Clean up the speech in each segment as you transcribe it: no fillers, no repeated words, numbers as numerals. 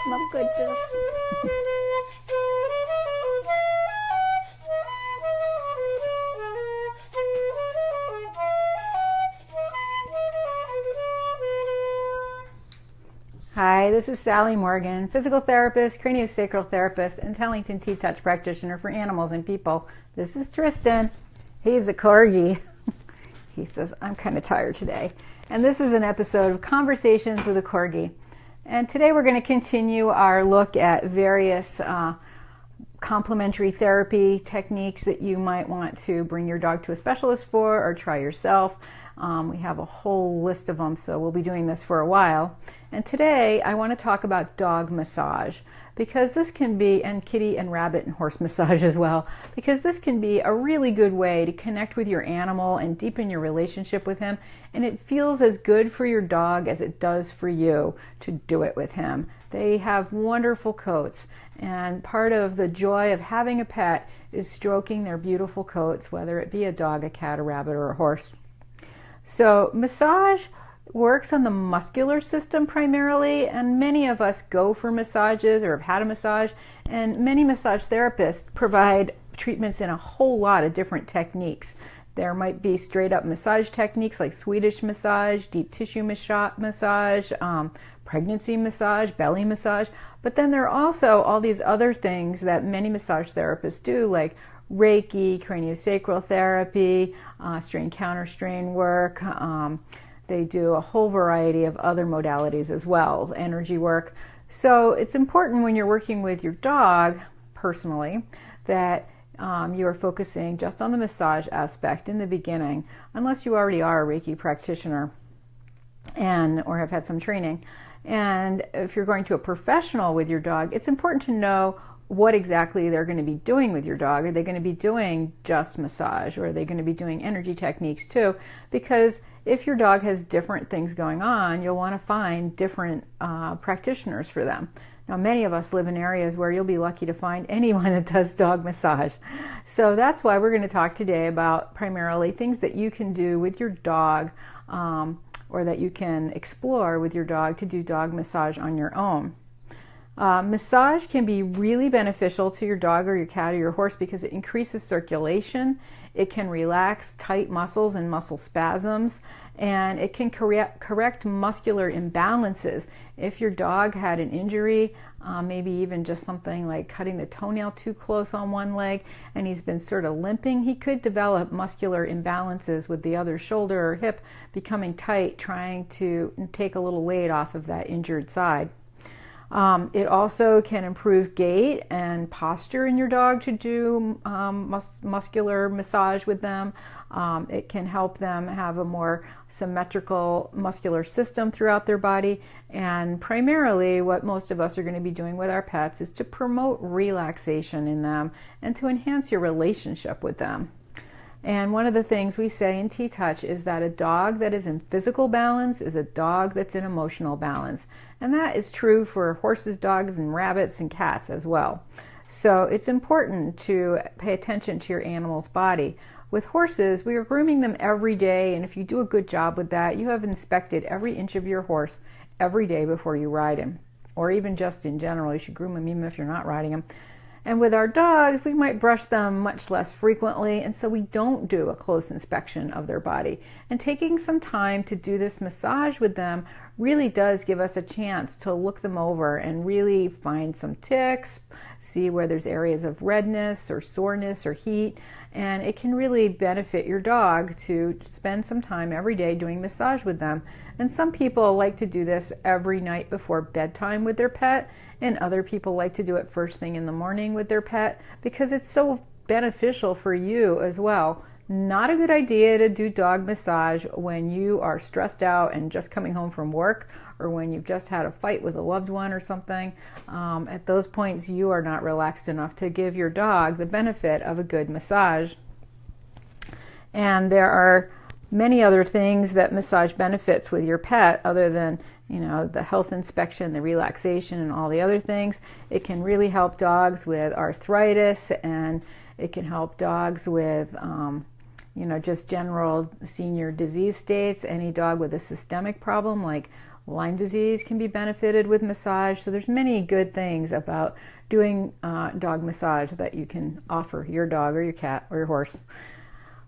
smell goodness. Hi, this is Sally Morgan, physical therapist, craniosacral therapist, and Tellington T-Touch practitioner for animals and people. This is Tristan. He's a Corgi. He says, I'm kind of tired today. And this is an episode of Conversations with a Corgi. And today we're going to continue our look at various complementary therapy techniques that you might want to bring your dog to a specialist for or try yourself. We have a whole list of them, so we'll be doing this for a while. And today I want to talk about dog massage, because this can be, and kitty and rabbit and horse massage as well, because this can be a really good way to connect with your animal and deepen your relationship with him. And it feels as good for your dog as it does for you to do it with him. They have wonderful coats, and part of the joy of having a pet is stroking their beautiful coats, whether it be a dog, a cat, a rabbit, or a horse. So massage works on the muscular system primarily, and many of us go for massages or have had a massage, and many massage therapists provide treatments in a whole lot of different techniques. There might be straight up massage techniques like Swedish massage, deep tissue massage, pregnancy massage, belly massage, but then there are also all these other things that many massage therapists do, like Reiki, craniosacral therapy, strain counter strain work. They do a whole variety of other modalities as well, energy work. So it's important when you're working with your dog personally that you are focusing just on the massage aspect in the beginning, unless you already are a Reiki practitioner or have had some training. And if you're going to a professional with your dog, it's important to know what exactly they're going to be doing with your dog. Are they going to be doing just massage, or are they going to be doing energy techniques too? Because if your dog has different things going on, you'll want to find different practitioners for them. Now, many of us live in areas where you'll be lucky to find anyone that does dog massage. So that's why we're going to talk today about primarily things that you can do with your dog, or that you can explore with your dog to do dog massage on your own. Massage can be really beneficial to your dog or your cat or your horse because it increases circulation, it can relax tight muscles and muscle spasms, and it can correct muscular imbalances. If your dog had an injury, maybe even just something like cutting the toenail too close on one leg, and he's been sort of limping, he could develop muscular imbalances with the other shoulder or hip becoming tight, trying to take a little weight off of that injured side. It also can improve gait and posture in your dog to do muscular massage with them. It can help them have a more symmetrical muscular system throughout their body. And primarily what most of us are going to be doing with our pets is to promote relaxation in them and to enhance your relationship with them. And one of the things we say in T-Touch is that a dog that is in physical balance is a dog that's in emotional balance. And that is true for horses, dogs, and rabbits and cats as well. So it's important to pay attention to your animal's body. With horses, we are grooming them every day, and if you do a good job with that, you have inspected every inch of your horse every day before you ride him. Or even just in general, you should groom him even if you're not riding him. And with our dogs, we might brush them much less frequently, and so we don't do a close inspection of their body. And taking some time to do this massage with them really does give us a chance to look them over and really find some ticks, see where there's areas of redness or soreness or heat, and it can really benefit your dog to spend some time every day doing massage with them. And some people like to do this every night before bedtime with their pet, and other people like to do it first thing in the morning with their pet because it's so beneficial for you as well. Not a good idea to do dog massage when you are stressed out and just coming home from work, or when you've just had a fight with a loved one or something. At those points, you are not relaxed enough to give your dog the benefit of a good massage. And there are many other things that massage benefits with your pet other than, you know, the health inspection, the relaxation, and all the other things. It can really help dogs with arthritis, and it can help dogs with just general senior disease states. Any dog with a systemic problem like Lyme disease can be benefited with massage. So there's many good things about doing dog massage that you can offer your dog or your cat or your horse.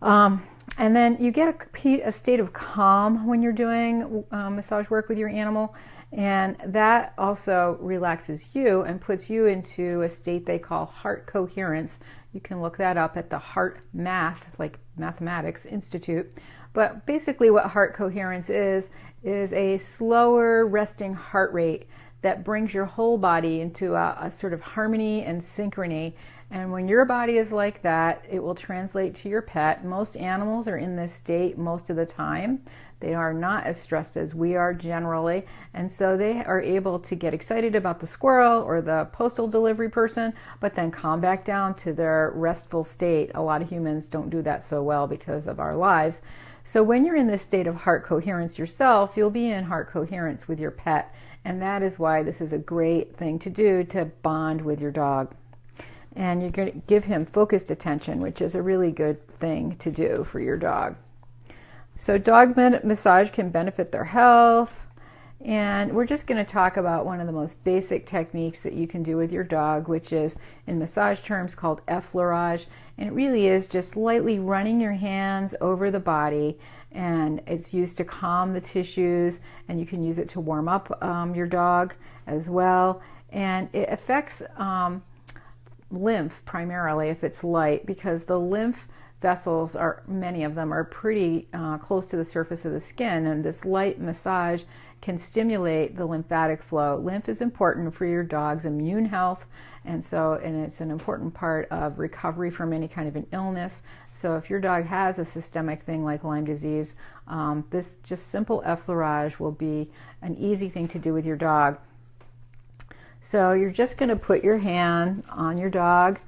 And then you get a state of calm when you're doing massage work with your animal, and that also relaxes you and puts you into a state they call heart coherence. You can look that up at the Heart Math, like Mathematics Institute. But basically what heart coherence is a slower resting heart rate that brings your whole body into a sort of harmony and synchrony. And when your body is like that, it will translate to your pet. Most animals are in this state most of the time. They are not as stressed as we are generally. And so they are able to get excited about the squirrel or the postal delivery person, but then calm back down to their restful state. A lot of humans don't do that so well because of our lives. So when you're in this state of heart coherence yourself, you'll be in heart coherence with your pet. And that is why this is a great thing to do to bond with your dog. And you're going to give him focused attention, which is a really good thing to do for your dog. So dog massage can benefit their health. And we're just going to talk about one of the most basic techniques that you can do with your dog, which is in massage terms called effleurage. And it really is just lightly running your hands over the body. And it's used to calm the tissues, and you can use it to warm up your dog as well. And it affects lymph primarily if it's light, because the lymph vessels many of them are pretty close to the surface of the skin, and this light massage can stimulate the lymphatic flow. Lymph is important for your dog's immune health, and it's an important part of recovery from any kind of an illness. So if your dog has a systemic thing like Lyme disease, this just simple effleurage will be an easy thing to do with your dog. So you're just going to put your hand on your dog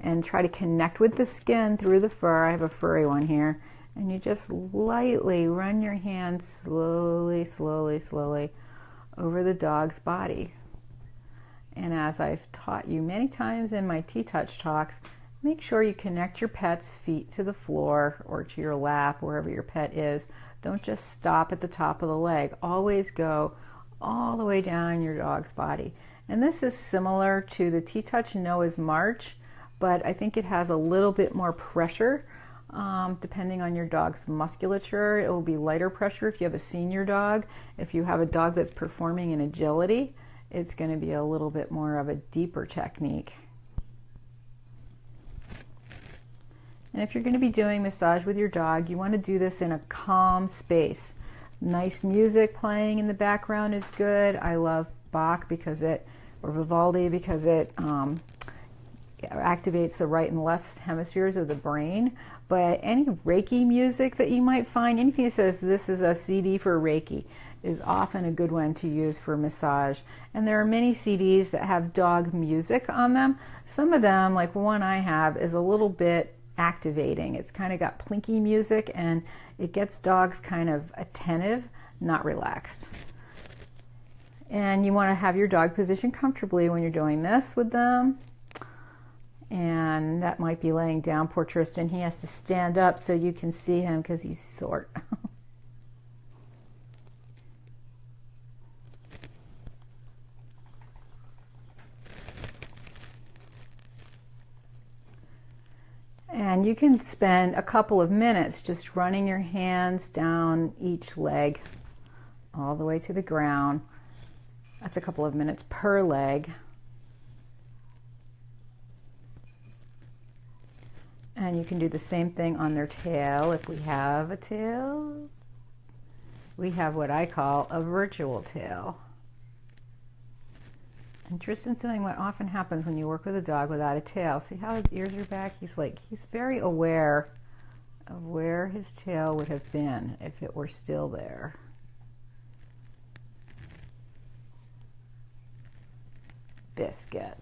and try to connect with the skin through the fur. I have a furry one here. And you just lightly run your hand slowly, slowly, slowly over the dog's body. And as I've taught you many times in my T-Touch talks, make sure you connect your pet's feet to the floor or to your lap, wherever your pet is. Don't just stop at the top of the leg. Always go all the way down your dog's body. And this is similar to the T-Touch Noah's March, but I think it has a little bit more pressure depending on your dog's musculature. It will be lighter pressure if you have a senior dog. If you have a dog that's performing in agility, it's going to be a little bit more of a deeper technique. And if you're going to be doing massage with your dog, you want to do this in a calm space. Nice music playing in the background is good. I love Bach or Vivaldi because it activates the right and left hemispheres of the brain. But any Reiki music that you might find, anything that says this is a CD for Reiki, is often a good one to use for massage. And there are many CDs that have dog music on them. Some of them, like one I have, is a little bit activating. It's kind of got plinky music, and it gets dogs kind of attentive, not relaxed. And you want to have your dog positioned comfortably when you're doing this with them. And that might be laying down. Poor Tristan, he has to stand up so you can see him because he's short. And you can spend a couple of minutes just running your hands down each leg all the way to the ground. That's a couple of minutes per leg. And you can do the same thing on their tail. If we have a tail, we have what I call a virtual tail. And Tristan's doing what often happens when you work with a dog without a tail. See how his ears are back? He's very aware of where his tail would have been if it were still there. Biscuit.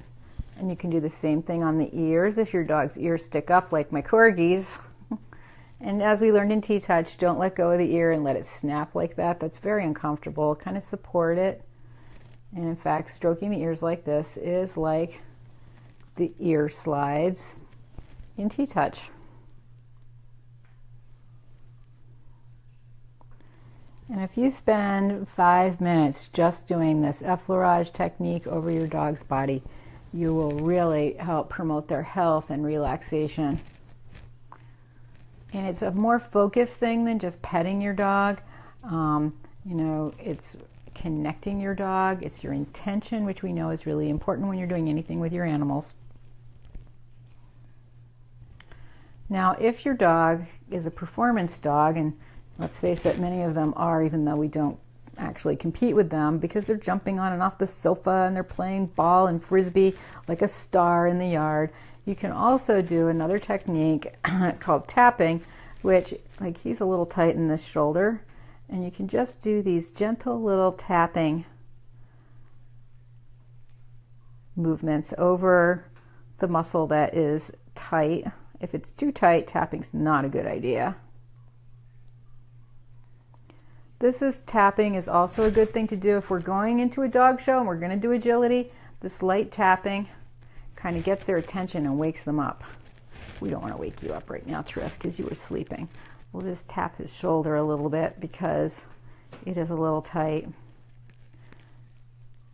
And you can do the same thing on the ears if your dog's ears stick up like my Corgis. And as we learned in T-Touch, don't let go of the ear and let it snap like that. That's very uncomfortable. Kind of support it. And in fact, stroking the ears like this is like the ear slides in T-Touch. And if you spend 5 minutes just doing this effleurage technique over your dog's body, you will really help promote their health and relaxation. And it's a more focused thing than just petting your dog. You know, it's connecting your dog. It's your intention, which we know is really important when you're doing anything with your animals. Now, if your dog is a performance dog, and let's face it, many of them are, even though we don't actually compete with them, because they're jumping on and off the sofa and they're playing ball and frisbee like a star in the yard. You can also do another technique called tapping, which, like, he's a little tight in this shoulder, and you can just do these gentle little tapping movements over the muscle that is tight. If it's too tight, tapping's not a good idea. Tapping is also a good thing to do if we're going into a dog show and we're going to do agility. This light tapping kind of gets their attention and wakes them up. We don't want to wake you up right now, Tris, because you were sleeping. We'll just tap his shoulder a little bit because it is a little tight.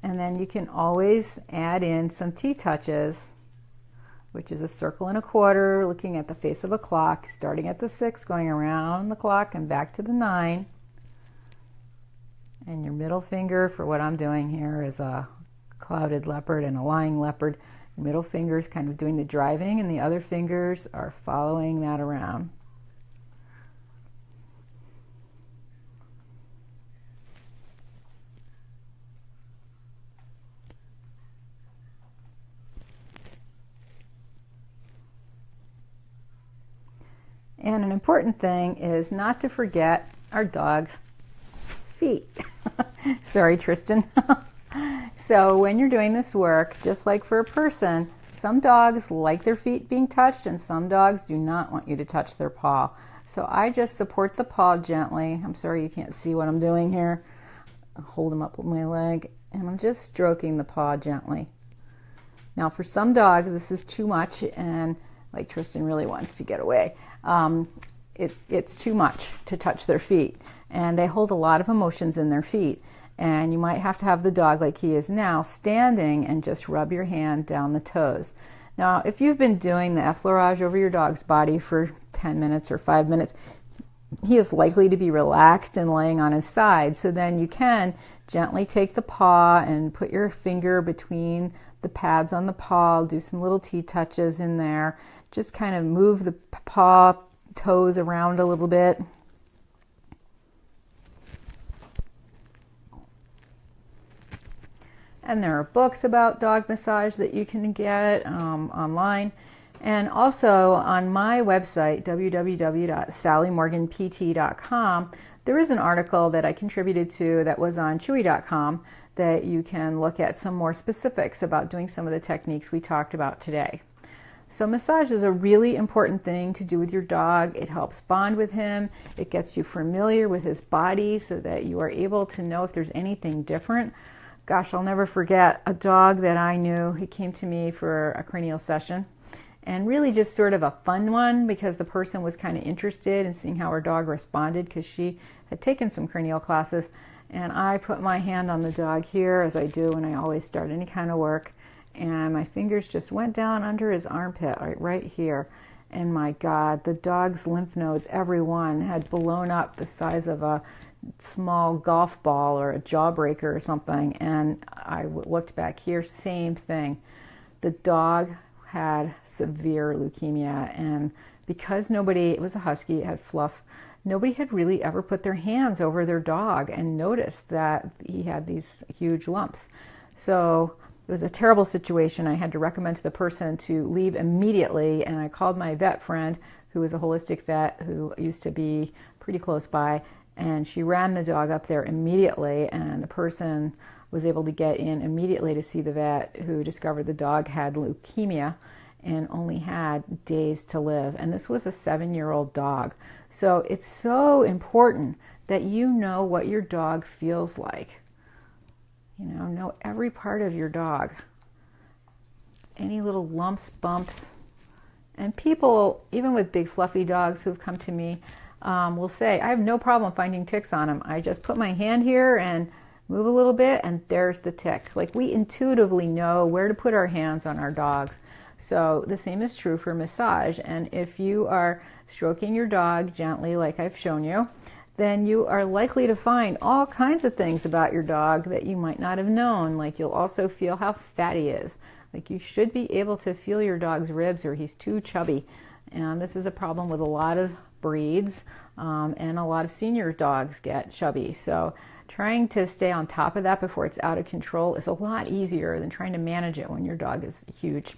And then you can always add in some T-touches, which is a circle and a quarter, looking at the face of a clock, starting at the 6, going around the clock and back to the 9. And your middle finger, for what I'm doing here, is a clouded leopard and a lying leopard. Your middle finger is kind of doing the driving, and the other fingers are following that around. And an important thing is not to forget our dog's feet. Sorry, Tristan. So when you're doing this work, just like for a person, some dogs like their feet being touched and some dogs do not want you to touch their paw. So I just support the paw gently. I'm sorry you can't see what I'm doing here. I'll hold him up with my leg and I'm just stroking the paw gently. Now for some dogs this is too much, and like Tristan really wants to get away. It's too much to touch their feet, and they hold a lot of emotions in their feet, and you might have to have the dog, like he is now, standing and just rub your hand down the toes. Now if you've been doing the effleurage over your dog's body for 10 minutes or 5 minutes, he is likely to be relaxed and laying on his side, so then you can gently take the paw and put your finger between the pads on the paw, do some little T-touches in there, just kind of move the paw toes around a little bit. And there are books about dog massage that you can get online. And also on my website, www.sallymorganpt.com, there is an article that I contributed to that was on chewy.com that you can look at some more specifics about doing some of the techniques we talked about today. So massage is a really important thing to do with your dog. It helps bond with him. It gets you familiar with his body so that you are able to know if there's anything different. Gosh, I'll never forget a dog that I knew. He came to me for a cranial session, and really just sort of a fun one because the person was kind of interested in seeing how her dog responded because she had taken some cranial classes. And I put my hand on the dog here, as I do when I always start any kind of work, and my fingers just went down under his armpit, right here. And my God, the dog's lymph nodes, every one, had blown up the size of a small golf ball or a jawbreaker or something. And I looked back here, same thing. The dog had severe leukemia, and because nobody, it was a husky, it had fluff, nobody had really ever put their hands over their dog and noticed that he had these huge lumps. So it was a terrible situation. I had to recommend to the person to leave immediately, and I called my vet friend, who is a holistic vet who used to be pretty close by, and she ran the dog up there immediately, and the person was able to get in immediately to see the vet, who discovered the dog had leukemia and only had days to live. And this was a 7-year-old dog. So it's so important that you know what your dog feels like. Know every part of your dog. Any little lumps, bumps. And people, even with big fluffy dogs who've come to me, will say, I have no problem finding ticks on him. I just put my hand here and move a little bit, and there's the tick. Like, we intuitively know where to put our hands on our dogs. So the same is true for massage. And if you are stroking your dog gently, like I've shown you, then you are likely to find all kinds of things about your dog that you might not have known. Like, you'll also feel how fat he is. Like, you should be able to feel your dog's ribs, or he's too chubby. And this is a problem with a lot of breeds, and a lot of senior dogs get chubby. So trying to stay on top of that before it's out of control is a lot easier than trying to manage it when your dog is huge.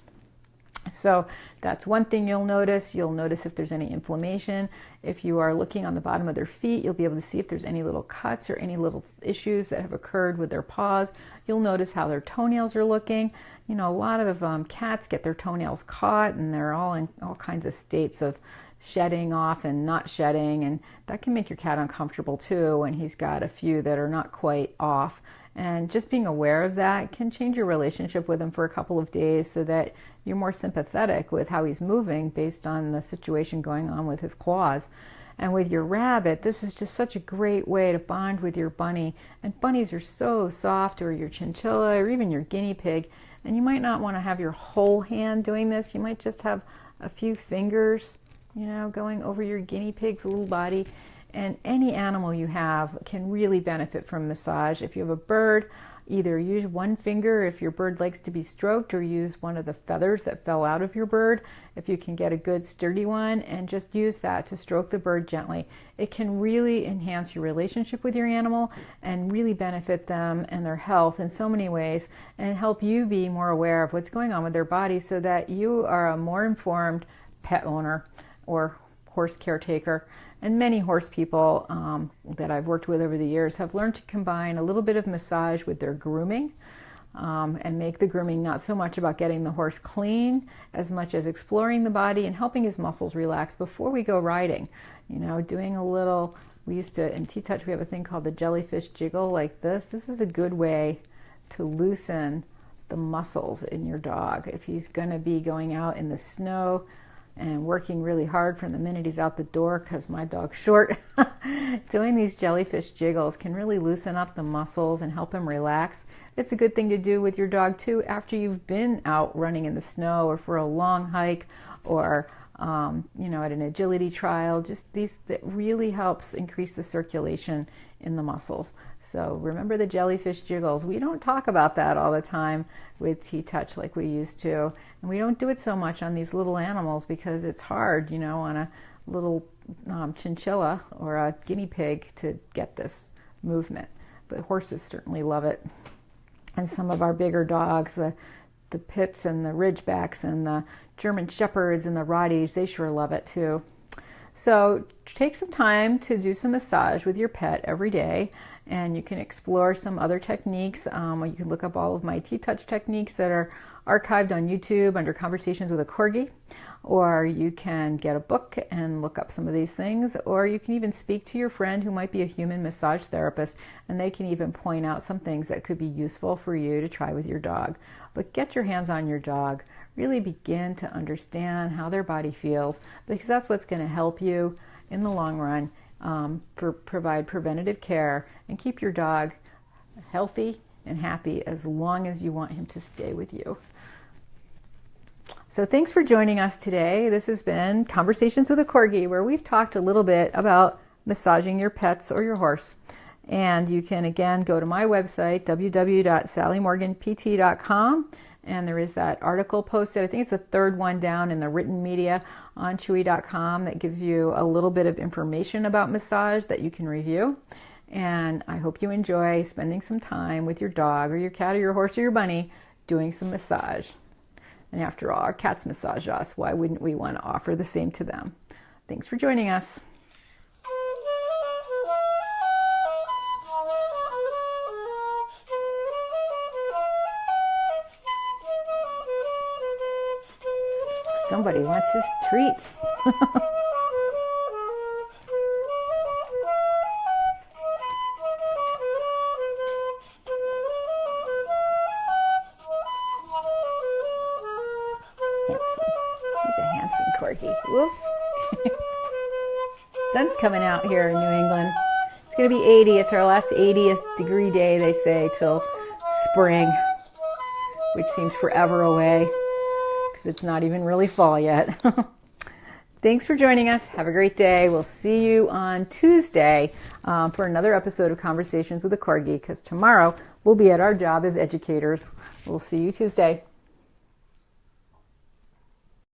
So that's one thing you'll notice. You'll notice if there's any inflammation. If you are looking on the bottom of their feet, you'll be able to see if there's any little cuts or any little issues that have occurred with their paws. You'll notice how their toenails are looking. You know, a lot of cats get their toenails caught, and they're all in all kinds of states of shedding off and not shedding, and that can make your cat uncomfortable too when he's got a few that are not quite off. And just being aware of that can change your relationship with him for a couple of days, so that you're more sympathetic with how he's moving based on the situation going on with his claws. And with your rabbit, this is just such a great way to bond with your bunny. And bunnies are so soft, or your chinchilla, or even your guinea pig. And you might not want to have your whole hand doing this. You might just have a few fingers, you know, going over your guinea pig's little body. And any animal you have can really benefit from massage. If you have a bird, either use one finger if your bird likes to be stroked, or use one of the feathers that fell out of your bird if you can get a good sturdy one, and just use that to stroke the bird gently. It can really enhance your relationship with your animal and really benefit them and their health in so many ways, and help you be more aware of what's going on with their body, so that you are a more informed pet owner or horse caretaker. And many horse people that I've worked with over the years have learned to combine a little bit of massage with their grooming, and make the grooming not so much about getting the horse clean as much as exploring the body and helping his muscles relax before we go riding. You know, doing a little, we used to, in T-Touch, we have a thing called the jellyfish jiggle like this. This is a good way to loosen the muscles in your dog. If he's going to be going out in the snow and working really hard from the minute he's out the door, because my dog's short, doing these jellyfish jiggles can really loosen up the muscles and help him relax. It's a good thing to do with your dog too after you've been out running in the snow, or for a long hike, or you know, at an agility trial. Just these, that really helps increase the circulation in the muscles. So remember the jellyfish jiggles. We don't talk about that all the time with T-Touch like we used to, and we don't do it so much on these little animals because it's hard, you know, on a little chinchilla or a guinea pig to get this movement. But horses certainly love it. And some of our bigger dogs, the pits and the ridgebacks and the German shepherds and the rotties, they sure love it too. So take some time to do some massage with your pet every day, and you can explore some other techniques. You can look up all of my T-Touch techniques that are archived on YouTube under Conversations with a Corgi, or you can get a book and look up some of these things, or you can even speak to your friend who might be a human massage therapist, and they can even point out some things that could be useful for you to try with your dog. But get your hands on your dog. Really begin to understand how their body feels, because that's what's going to help you in the long run provide preventative care and keep your dog healthy and happy as long as you want him to stay with you. So thanks for joining us today. This has been Conversations with a Corgi, where we've talked a little bit about massaging your pets or your horse. And you can again go to my website, www.sallymorganpt.com. And there is that article posted, I think it's the third one down in the written media on chewy.com, that gives you a little bit of information about massage that you can review. And I hope you enjoy spending some time with your dog or your cat or your horse or your bunny doing some massage. And after all, our cats massage us. Why wouldn't we want to offer the same to them? Thanks for joining us. Somebody wants his treats. Handsome. He's a handsome corgi. Whoops. Sun's coming out here in New England. It's going to be 80. It's our last 80th degree day, they say, till spring, which seems forever away because it's not even really fall yet. Thanks for joining us. Have a great day. We'll see you on Tuesday for another episode of Conversations with a Corgi, because tomorrow we'll be at our job as educators. We'll see you Tuesday.